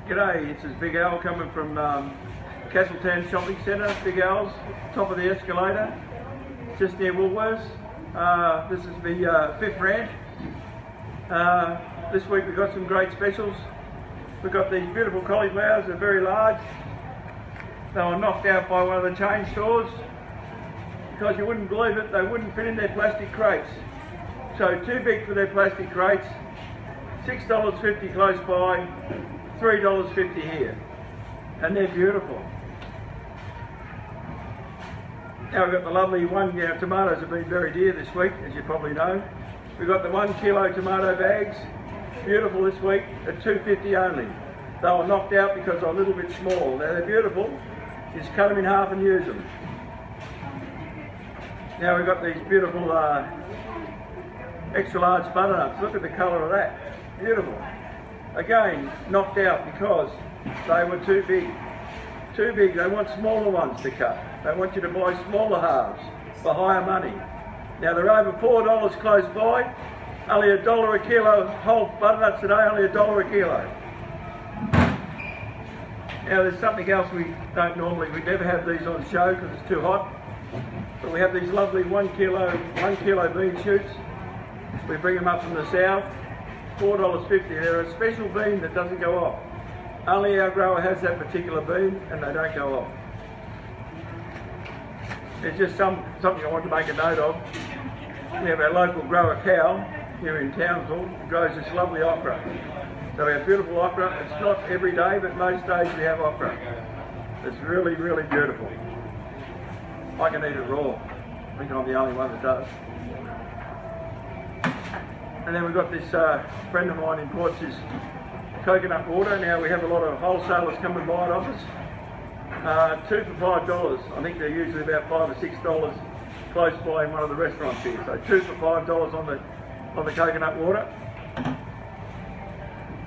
G'day, this is Big Al coming from CastleTown Shopping Centre. Big Al's, top of the escalator, just near Woolworths. This is the fifth rant. This week we've got some great specials. We've got these beautiful cauliflowers, they're very large. They were knocked out by one of the chain stores because you wouldn't believe it, they wouldn't fit in their plastic crates. So too big for their plastic crates, $6.50 close by, $3.50 here, and they're beautiful. Now we've got the lovely tomatoes have been very dear this week, as you probably know. We've got the 1 kilo tomato bags, beautiful this week, at $2.50 only. They were knocked out because they're a little bit small. Now they're beautiful, just cut them in half and use them. Now we've got these beautiful extra large butternuts. Look at the colour of that, beautiful. Again, knocked out because they were too big. Too big, they want smaller ones to cut. They want you to buy smaller halves for higher money. Now they're over $4 close by, only $1 a kilo, whole butternuts today, only $1 a kilo. Now there's something else we never have these on show because it's too hot. But we have these lovely 1 kilo bean shoots. We bring them up from the south. $4.50. They're a special bean that doesn't go off. Only our grower has that particular bean and they don't go off. It's just something I want to make a note of. We have our local grower cow here in Townsville who grows this lovely okra. So we have beautiful okra. It's not every day, but most days we have okra. It's really, really beautiful. I can eat it raw. I think I'm the only one that does. And then we've got this friend of mine imports his coconut water. Now we have a lot of wholesalers come and buy it off us. 2 for $5. I think they're usually about $5 or $6 close by in one of the restaurants here. So 2 for $5 on the coconut water.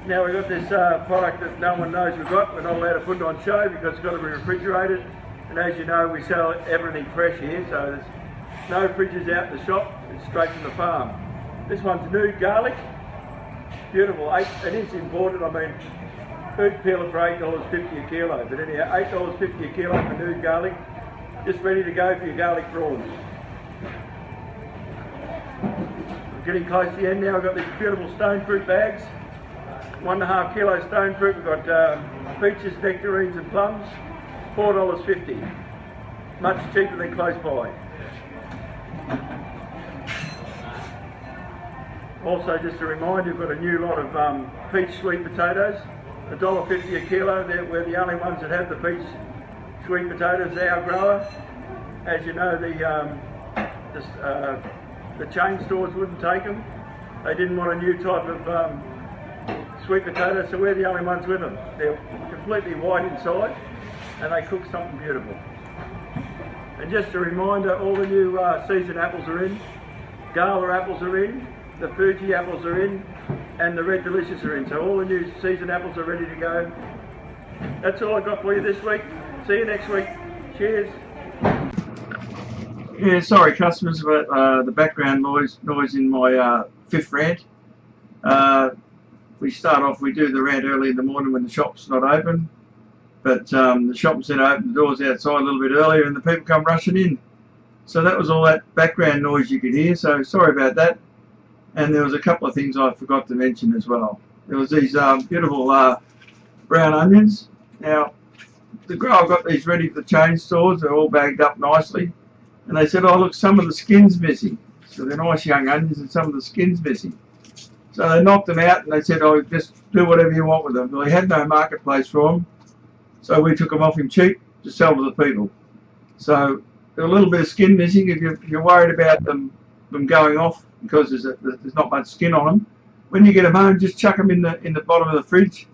Now we've got this product that no one knows we've got. We're not allowed to put it on show because it's got to be refrigerated. And as you know, we sell everything fresh here, so there's no fridges out in the shop. It's straight from the farm. This one's nude garlic, beautiful. It is imported. I mean, food peeler for $8.50 a kilo, but anyhow, $8.50 a kilo for nude garlic, just ready to go for your garlic prawns. We're getting close to the end now. We've got these beautiful stone fruit bags, 1.5 kilo stone fruit. We've got peaches, nectarines, and plums, $4.50, much cheaper than close by. Also, just a reminder, we've got a new lot of peach sweet potatoes, $1.50 a kilo. We're the only ones that have the peach sweet potatoes, our grower. As you know, the chain stores wouldn't take them. They didn't want a new type of sweet potato, so we're the only ones with them. They're completely white inside and they cook something beautiful. And just a reminder, all the new seasoned apples are in, Gala apples are in, the Fuji apples are in, and the Red Delicious are in. So all the new seasoned apples are ready to go. That's all I got for you this week. See you next week. Cheers. Yeah, sorry customers about the background noise in my fifth rant. We do the rant early in the morning when the shop's not open. But the shopping centre opened the doors outside a little bit earlier and the people come rushing in. So that was all that background noise you could hear, so sorry about that. And there was a couple of things I forgot to mention as well. There was these beautiful brown onions. Now, the grower got these ready for the chain stores. They're all bagged up nicely. And they said, oh look, some of the skin's missing. So they're nice young onions and some of the skin's missing. So they knocked them out and they said, oh, just do whatever you want with them. Well, they had no marketplace for them. So we took them off him cheap to sell to the people. So there's a little bit of skin missing. If you're worried about them going off because there's not much skin on them, when you get them home, just chuck them in the bottom of the fridge,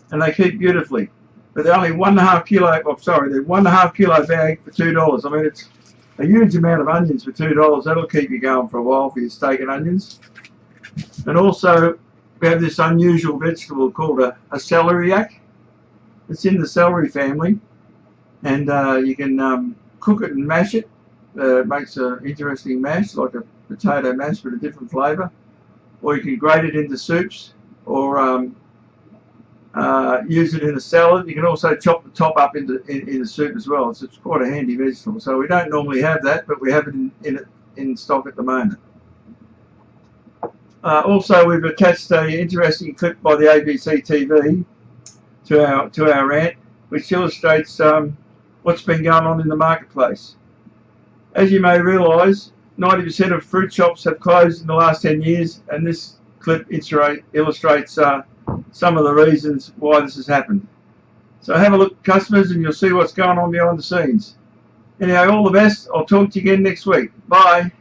and they keep beautifully. But they're only 1.5 kilo. Oh, sorry, they're 1.5 kilo bag for $2. I mean, it's a huge amount of onions for $2. That'll keep you going for a while for your steak and onions. And also, we have this unusual vegetable called a celeriac. It's in the celery family, and you can cook it and mash it. It makes an interesting mash, like a potato mash but a different flavour. Or you can grate it into soups, or use it in a salad. You can also chop the top up in the soup as well. So it's quite a handy vegetable. So we don't normally have that, but we have it in stock at the moment. Also, we've attached an interesting clip by the ABC TV to our rant, which illustrates what's been going on in the marketplace. As you may realise, 90% of fruit shops have closed in the last 10 years, and this clip illustrates some of the reasons why this has happened. So have a look, customers, and you'll see what's going on behind the scenes. Anyhow, all the best. I'll talk to you again next week. Bye.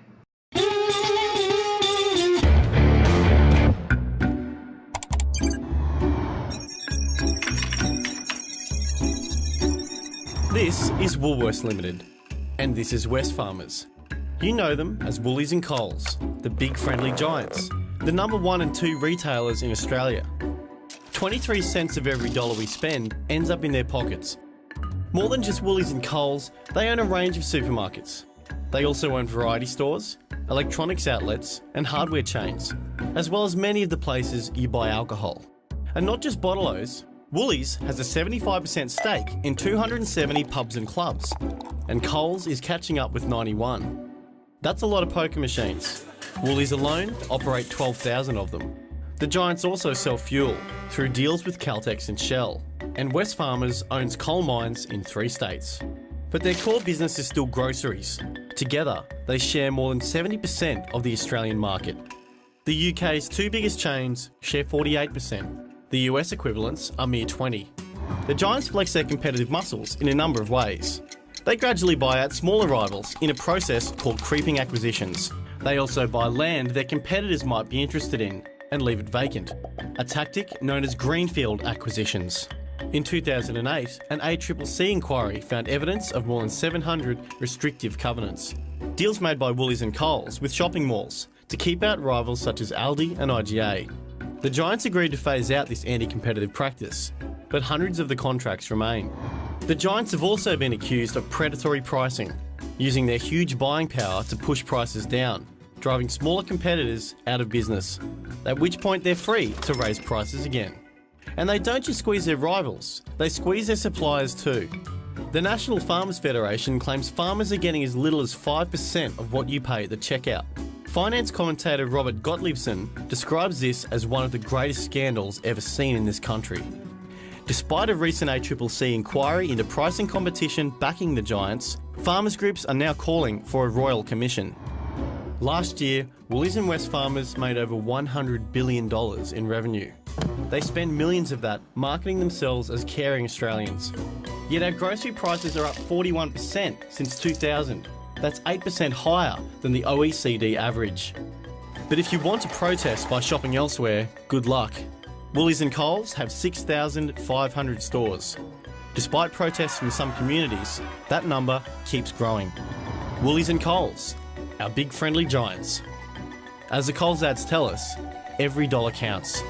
This is Woolworths Limited, and this is Wesfarmers. You know them as Woolies and Coles, the big friendly giants, the number 1 and 2 retailers in Australia. 23 cents of every dollar we spend ends up in their pockets. More than just Woolies and Coles, they own a range of supermarkets. They also own variety stores, electronics outlets and hardware chains, as well as many of the places you buy alcohol. And not just bottle-os, Woolies has a 75% stake in 270 pubs and clubs, and Coles is catching up with 91. That's a lot of poker machines. Woolies alone operate 12,000 of them. The giants also sell fuel through deals with Caltex and Shell, and Wesfarmers owns coal mines in 3 states. But their core business is still groceries. Together, they share more than 70% of the Australian market. The UK's 2 biggest chains share 48%. The US equivalents are mere 20%. The giants flex their competitive muscles in a number of ways. They gradually buy out smaller rivals in a process called creeping acquisitions. They also buy land their competitors might be interested in and leave it vacant, a tactic known as greenfield acquisitions. In 2008, an ACCC inquiry found evidence of more than 700 restrictive covenants. Deals made by Woolies and Coles with shopping malls to keep out rivals such as Aldi and IGA. The giants agreed to phase out this anti-competitive practice, but hundreds of the contracts remain. The giants have also been accused of predatory pricing, using their huge buying power to push prices down, driving smaller competitors out of business, at which point they're free to raise prices again. And they don't just squeeze their rivals, they squeeze their suppliers too. The National Farmers Federation claims farmers are getting as little as 5% of what you pay at the checkout. Finance commentator Robert Gottliebson describes this as one of the greatest scandals ever seen in this country. Despite a recent ACCC inquiry into pricing competition backing the giants, farmers groups are now calling for a royal commission. Last year, Woolies and Wesfarmers made over $100 billion in revenue. They spend millions of that marketing themselves as caring Australians. Yet our grocery prices are up 41% since 2000. That's 8% higher than the OECD average. But if you want to protest by shopping elsewhere, good luck. Woolies and Coles have 6,500 stores. Despite protests from some communities, that number keeps growing. Woolies and Coles, our big friendly giants. As the Coles ads tell us, every dollar counts.